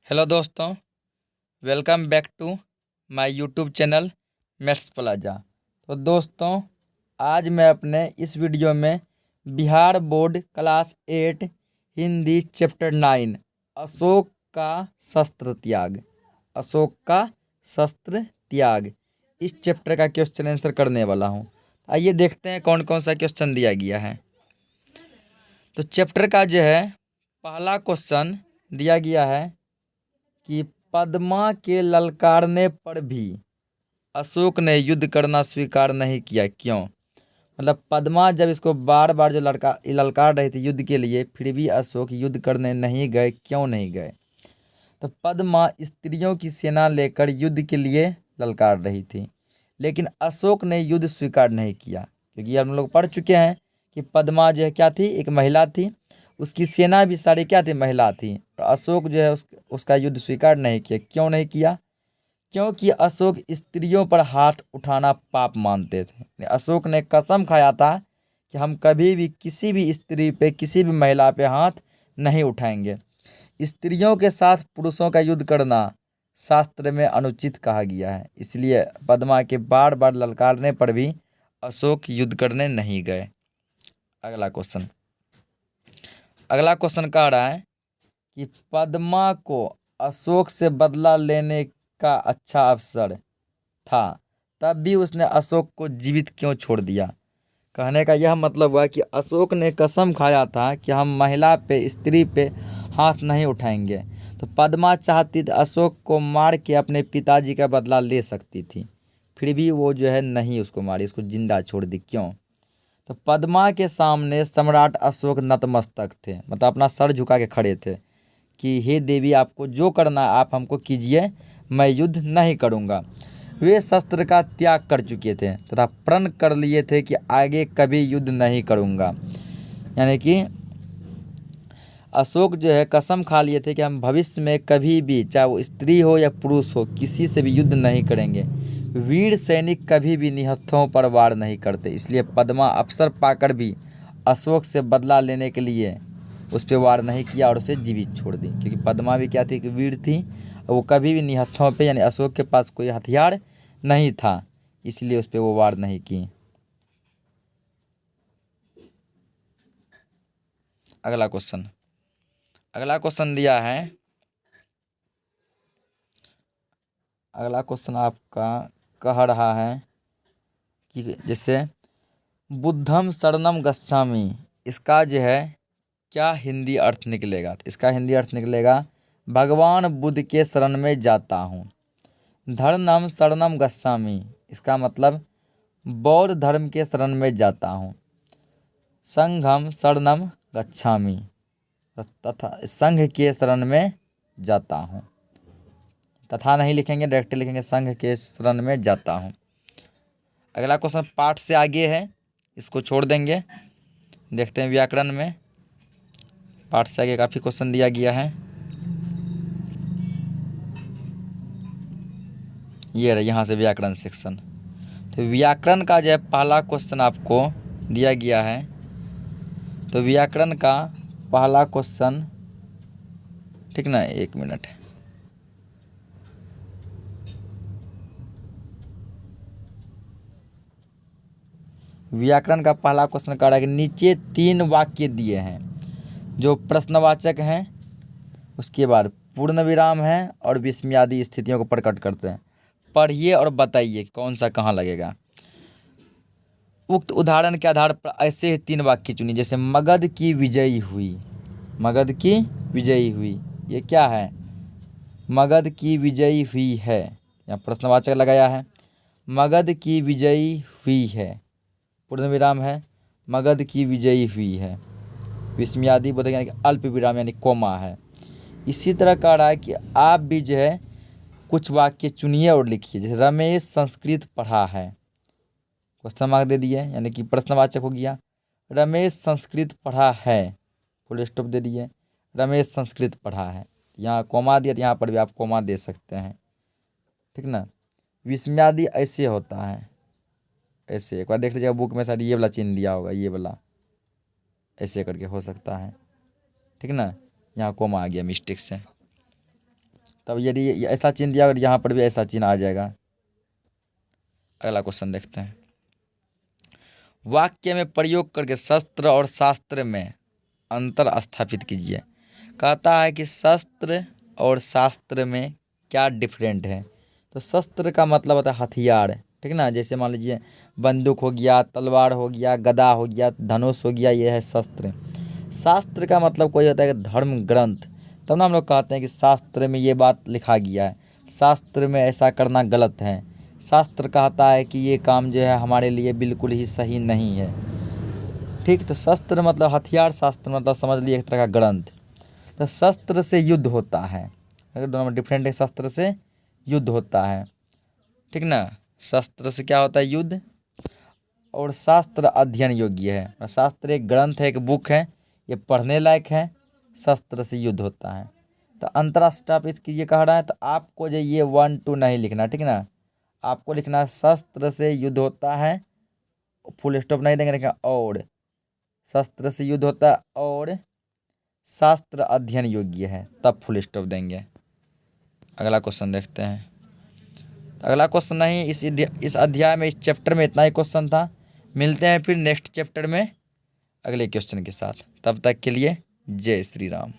Hello दोस्तों, welcome back to my YouTube channel maths plaza. तो दोस्तों, आज मैं अपने इस वीडियो में Bihar board class 8 Hindi chapter 9 Ashok का शस्त्र त्याग इस चैप्टर का क्वेश्चन आंसर करने वाला हूँ। आइए देखते हैं कौन कौन सा क्वेश्चन दिया गया है। तो चैप्टर का जो है पहला क्वेश्चन दिया गया है कि पद्मा के ललकारने पर भी अशोक ने युद्ध करना स्वीकार नहीं किया, क्यों? मतलब पद्मा जब इसको बार बार जो ललकार रही थी युद्ध के लिए, फिर भी अशोक युद्ध करने नहीं गए, क्यों नहीं गए? तो पद्मा स्त्रियों की सेना लेकर युद्ध के लिए ललकार रही थी, लेकिन अशोक ने युद्ध स्वीकार नहीं किया, क्योंकि हम लोग पढ़ चुके हैं कि पद्मा जो है क्या थी, एक महिला थी, उसकी सेना भी सारी क्या थी, महिला थी। और अशोक जो है उसका युद्ध स्वीकार नहीं किया। क्यों नहीं किया? क्योंकि अशोक स्त्रियों पर हाथ उठाना पाप मानते थे। अशोक ने कसम खाया था कि हम कभी भी किसी भी स्त्री पे, किसी भी महिला पे हाथ नहीं उठाएंगे। स्त्रियों के साथ पुरुषों का युद्ध करना शास्त्र में अनुचित कहा गया है, इसलिए पद्मा के बार बार ललकारने पर भी अशोक युद्ध करने नहीं गए। अगला क्वेश्चन कह रहा है कि पद्मा को अशोक से बदला लेने का अच्छा अवसर था, तब भी उसने अशोक को जीवित क्यों छोड़ दिया? कहने का यह मतलब हुआ कि अशोक ने कसम खाया था कि हम महिला पे, स्त्री पे हाथ नहीं उठाएंगे। तो पद्मा चाहती थी अशोक को मार के अपने पिताजी का बदला ले सकती थी, फिर भी वो जो है नहीं उसको मारी, उसको जिंदा छोड़ दी। क्यों? तो पद्मा के सामने सम्राट अशोक नतमस्तक थे, मतलब अपना सर झुका के खड़े थे कि हे देवी, आपको जो करना आप हमको कीजिए, मैं युद्ध नहीं करूँगा। वे शस्त्र का त्याग कर चुके थे तथा प्रण कर लिए थे कि आगे कभी युद्ध नहीं करूँगा। यानी कि अशोक जो है कसम खा लिए थे कि हम भविष्य में कभी भी, चाहे वो स्त्री हो या पुरुष हो, किसी से भी युद्ध नहीं करेंगे। वीर सैनिक कभी भी निहत्थों पर वार नहीं करते, इसलिए पद्मा अवसर पाकर भी अशोक से बदला लेने के लिए उस पर वार नहीं किया और उसे जीवित छोड़ दी, क्योंकि पद्मा भी क्या थी कि वीर थी, और वो कभी भी निहत्थों पे, यानी अशोक के पास कोई हथियार नहीं था, इसलिए उस पर वो वार नहीं की। अगला क्वेश्चन दिया है। अगला क्वेश्चन आपका कह रहा है कि जैसे बुद्धम शरणम गच्छामि, इसका जो है क्या हिंदी अर्थ निकलेगा? तो इसका हिंदी अर्थ निकलेगा भगवान बुद्ध के शरण में जाता हूँ। धर्मम शरणम गच्छामि, इसका मतलब बौद्ध धर्म के शरण में जाता हूँ। संघम शरणम गच्छामि, तथा संघ के शरण में जाता हूँ। तथा नहीं लिखेंगे, डायरेक्ट लिखेंगे संघ के शरण में जाता हूँ। अगला क्वेश्चन पाठ से आगे है, इसको छोड़ देंगे। देखते हैं व्याकरण में, पाठ से आगे काफ़ी क्वेश्चन दिया गया है। ये रहा यहाँ से व्याकरण सेक्शन। तो व्याकरण का जो है पहला क्वेश्चन आपको दिया गया है। तो व्याकरण का पहला क्वेश्चन, ठीक ना, एक मिनट। व्याकरण का पहला क्वेश्चन कह रहा है कि नीचे 3 वाक्य दिए हैं जो प्रश्नवाचक हैं, उसके बाद पूर्ण विराम है और विस्मयादि स्थितियों को प्रकट करते हैं। पढ़िए और बताइए कौन सा कहाँ लगेगा। उक्त उदाहरण के आधार पर ऐसे ही 3 वाक्य चुनिए, जैसे मगध की विजयी हुई। मगध की विजयी हुई, ये क्या है? मगध की विजयी हुई है, यहाँ प्रश्नवाचक लगाया है। मगध की विजयी हुई है, पूर्ण विराम है, मगध की विजयी हुई है। विस्मयादि बोधक यानी कि अल्प विराम यानी कोमा है। इसी तरह कह रहा है कि आप भी जो है कुछ वाक्य चुनिए और लिखिए, जैसे रमेश संस्कृत पढ़ा है, क्वेश्चन मार्क दे दिए, यानी कि प्रश्नवाचक हो गया। रमेश संस्कृत पढ़ा है, फुल स्टॉप दे दिए, रमेश संस्कृत पढ़ा है। यहाँ कोमा दिया, यहाँ पर भी आप कोमा दे सकते हैं, ठीक ना। विस्मयादि ऐसे होता है, ऐसे एक बार देख लीजिएगा बुक में, शायद ये वाला चिन्ह दिया होगा, ये वाला ऐसे करके हो सकता है, ठीक ना। यहाँ कोमा आ गया मिस्टेक से। तब यदि ऐसा चिन्ह दिया और यहाँ पर भी ऐसा चिन्ह आ जाएगा। अगला क्वेश्चन देखते हैं। वाक्य में प्रयोग करके शस्त्र और शास्त्र में अंतर स्थापित कीजिए। कहता है कि शस्त्र और शास्त्र में क्या डिफरेंट है। तो शस्त्र का मतलब होता है हथियार, ठीक ना। जैसे मान लीजिए बंदूक हो गया, तलवार हो गया, गदा हो गया, धनुष हो गया, ये है शस्त्र। शास्त्र का मतलब कोई होता है कि धर्म ग्रंथ। तब ना हम लोग कहते हैं कि शास्त्र में ये बात लिखा गया है, शास्त्र में ऐसा करना गलत है। शास्त्र कहता है कि ये काम जो है हमारे लिए बिल्कुल ही सही नहीं है, ठीक। तो शस्त्र मतलब हथियार, शास्त्र मतलब समझ लिए एक तरह का ग्रंथ। तो शस्त्र से युद्ध होता है, अगर दोनों में डिफरेंट है। शस्त्र से युद्ध होता है, ठीक ना। शस्त्र से क्या होता है, युद्ध। और शास्त्र अध्ययन योग्य है। और शास्त्र एक ग्रंथ है, एक बुक है, ये पढ़ने लायक है। शस्त्र से युद्ध होता है। तो अंतर स्थापित कीजिए कह रहा है, तो आपको जो ये 1 2 नहीं लिखना, ठीक ना। आपको लिखना है शस्त्र से युद्ध होता है, फुल स्टॉप नहीं देंगे, लिखा और शस्त्र से युद्ध होता है और शास्त्र अध्ययन योग्य है, तब फुल स्टॉप देंगे। अगला क्वेश्चन देखते हैं। अगला क्वेश्चन नहीं, इस अध्याय में, इस चैप्टर में इतना ही क्वेश्चन था। मिलते हैं फिर नेक्स्ट चैप्टर में अगले क्वेश्चन के साथ। तब तक के लिए जय श्री राम।